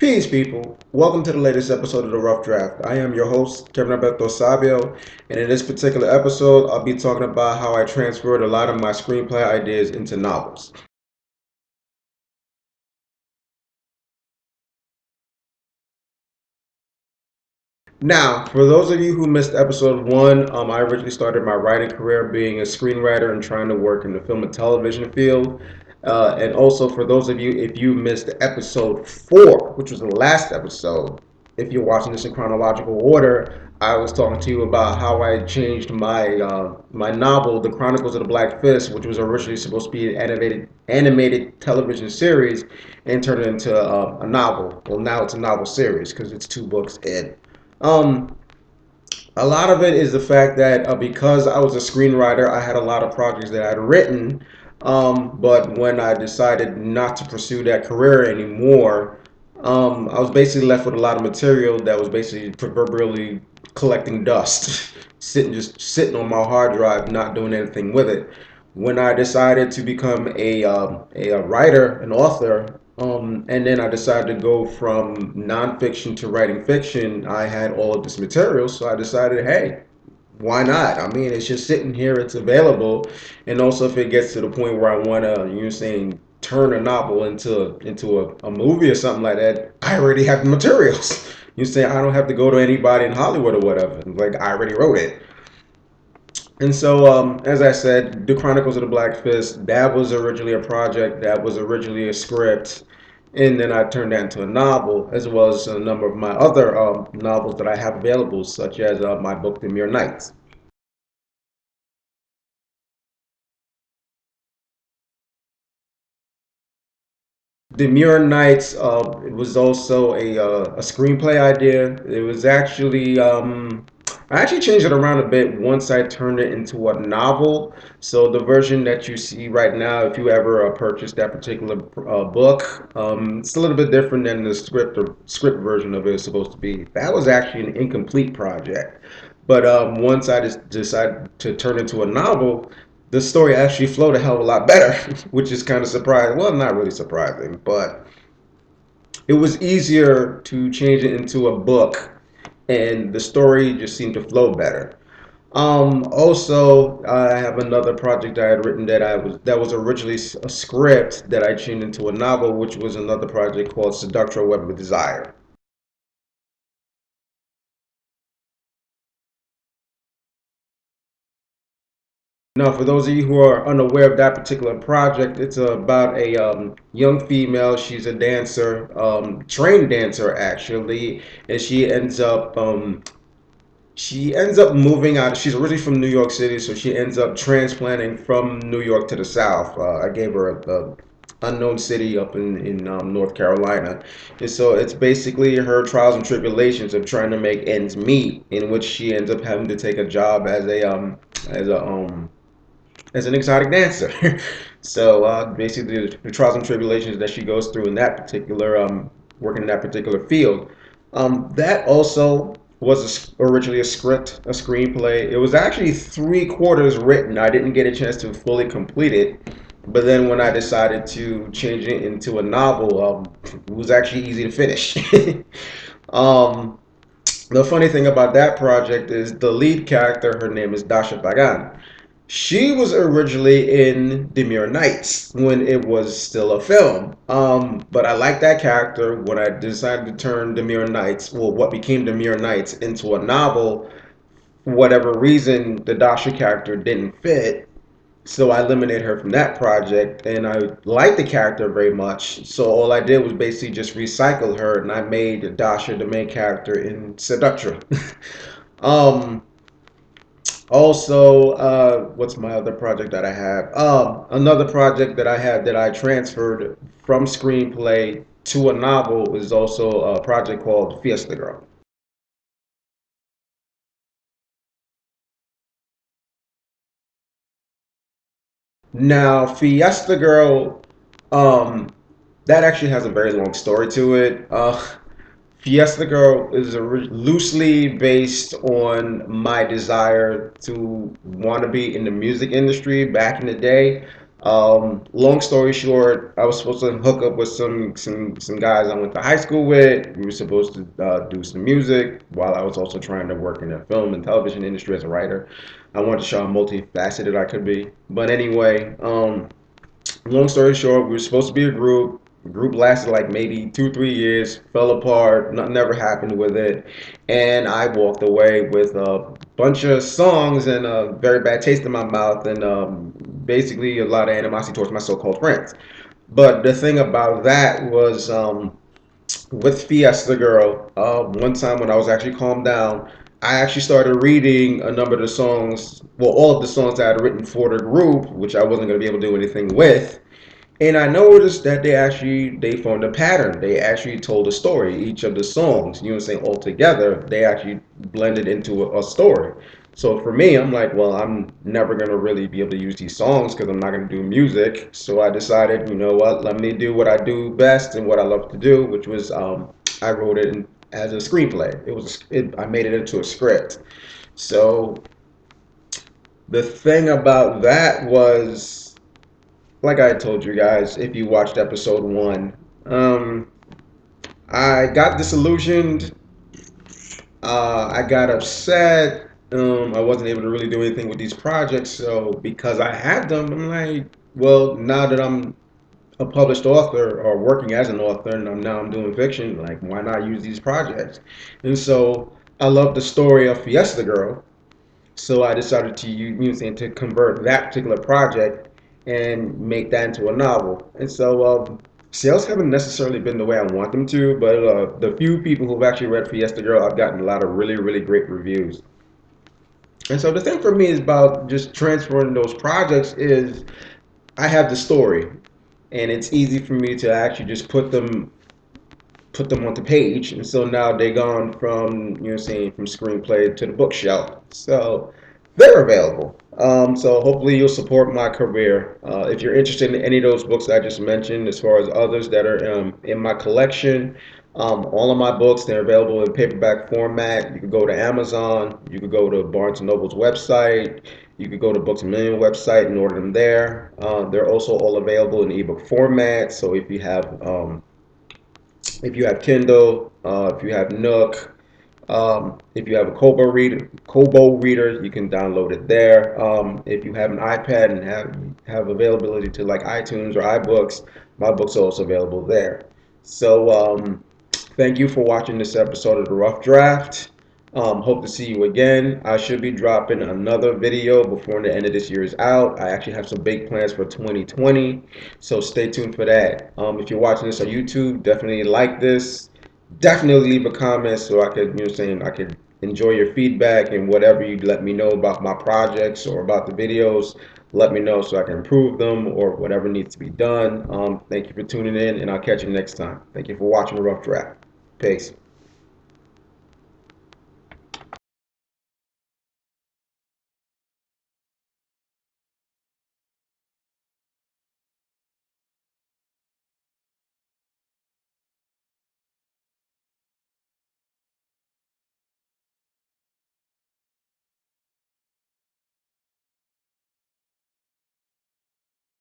Peace, people. Welcome to the latest episode of The Rough Draft. I am your host, Kevin Alberto Savio, and in this particular episode, I'll be talking about how I transferred a lot of my screenplay ideas into novels. Now, for those of you who missed episode one, I originally started my writing career being a screenwriter and trying to work in the film and television field. And also, for those of you, if you missed episode four, which was the last episode, if you're watching this in chronological order, I was talking to you about how I changed my novel, The Chronicles of the Black Fist, which was originally supposed to be an animated television series, and turned it into a novel. Well, now it's a novel series because it's two books in. Um, a lot of it is the fact that because I was a screenwriter, I had a lot of projects that I'd written. But when I decided not to pursue that career anymore, I was basically left with a lot of material that was basically proverbially collecting dust, just sitting on my hard drive, not doing anything with it. When I decided to become a writer, an author, and then I decided to go from nonfiction to writing fiction, I had all of this material, so I decided, hey, why not? I mean, it's just sitting here, it's available, and also if it gets to the point where I want to, you're saying, turn a novel into a movie or something like that, I already have the materials. You say I don't have to go to anybody in Hollywood or whatever. Like I already wrote it. And so, as I said, The Chronicles of the Black Fist, that was originally a project, that was originally a script, and then I turned that into a novel, as well as a number of my other novels that I have available, such as my book, The Mere Nights. Demure Nights it was also a screenplay idea. It was actually I actually changed it around a bit once I turned it into a novel. So the version that you see right now, if you ever purchased that particular book, it's a little bit different than the script version of it is supposed to be. That was actually an incomplete project. But once I just decided to turn it into a novel, the story actually flowed a hell of a lot better, which is kind of surprising. Well, not really surprising, but it was easier to change it into a book, and the story just seemed to flow better. Also, I have another project I had written that was originally a script that I changed into a novel, which was another project called Seductress Web of Desire. Now, for those of you who are unaware of that particular project, it's about a young female. She's a dancer, trained dancer actually, and she ends up moving out. She's originally from New York City, so she ends up transplanting from New York to the South. I gave her a unknown city up in North Carolina, and so it's basically her trials and tribulations of trying to make ends meet, in which she ends up having to take a job as a as an exotic dancer. So basically, the trials and tribulations that she goes through in that particular working in that particular field. That also was originally a script, a screenplay. It was actually three quarters written. I didn't get a chance to fully complete it, but then when I decided to change it into a novel, it was actually easy to finish. um, the funny thing about that project is the lead character, her name is Dasha Bagan. She was originally in Demure Nights when it was still a film. But I liked that character when I decided to turn Demure Nights, well, what became Demure Nights, into a novel. For whatever reason, the Dasha character didn't fit. So I eliminated her from that project, and I liked the character very much. So all I did was basically just recycle her, and I made Dasha the main character in Seductress. um, Also, what's my other project that I have? Another project that I had that I transferred from screenplay to a novel is also a project called Fiesta Girl. Now, Fiesta Girl, um, that actually has a very long story to it. Fiesta Girl is loosely based on my desire to want to be in the music industry back in the day. Long story short, I was supposed to hook up with some guys I went to high school with. We were supposed to do some music while I was also trying to work in the film and television industry as a writer. I wanted to show how multifaceted I could be. But anyway, long story short, we were supposed to be a group. The group lasted like maybe 2, 3 years, fell apart, nothing ever happened with it, and I walked away with a bunch of songs and a very bad taste in my mouth, and basically a lot of animosity towards my so-called friends. But the thing about that was, with Fiesta Girl, one time when I was actually calmed down, I actually started reading a number of the songs, well, all of the songs that I had written for the group, which I wasn't going to be able to do anything with. And I noticed that they formed a pattern. They actually told a story. Each of the songs, you know what I'm saying, all together, they actually blended into a story. So for me, I'm like, well, I'm never gonna really be able to use these songs because I'm not gonna do music. So I decided, you know what, let me do what I do best and what I love to do, which was I wrote it as a screenplay. I made it into a script. So the thing about that was, like I told you guys, if you watched episode one, um, I got disillusioned. I got upset. I wasn't able to really do anything with these projects. So because I had them, I'm like, well, now that I'm a published author or working as an author, and I'm doing fiction, like why not use these projects? And so I love the story of Fiesta Girl. So I decided to use to convert that particular project and make that into a novel. And so sales haven't necessarily been the way I want them to, but the few people who've actually read Fiesta Girl, I've gotten a lot of really, really great reviews. And so the thing for me is about just transferring those projects is I have the story, and it's easy for me to actually just put them on the page, and so now they're gone from saying from screenplay to the bookshelf. So they're available. So hopefully you'll support my career. If you're interested in any of those books I just mentioned, as far as others that are in my collection, all of my books they're available in paperback format. You can go to Amazon. You could go to Barnes and Noble's website. You could go to Books a Million website and order them there. They're also all available in ebook format. So if you have Kindle, if you have Nook, if you have a Kobo reader, you can download it there. If you have an iPad and have availability to like iTunes or iBooks, my books are also available there. So thank you for watching this episode of The Rough Draft. Hope to see you again. I should be dropping another video before the end of this year is out. I actually have some big plans for 2020, so stay tuned for that. If you're watching this on YouTube, definitely like this. Definitely leave a comment so I could, I could enjoy your feedback and whatever you let me know about my projects or about the videos. Let me know so I can improve them or whatever needs to be done. Thank you for tuning in, and I'll catch you next time. Thank you for watching The Rough Draft. Peace.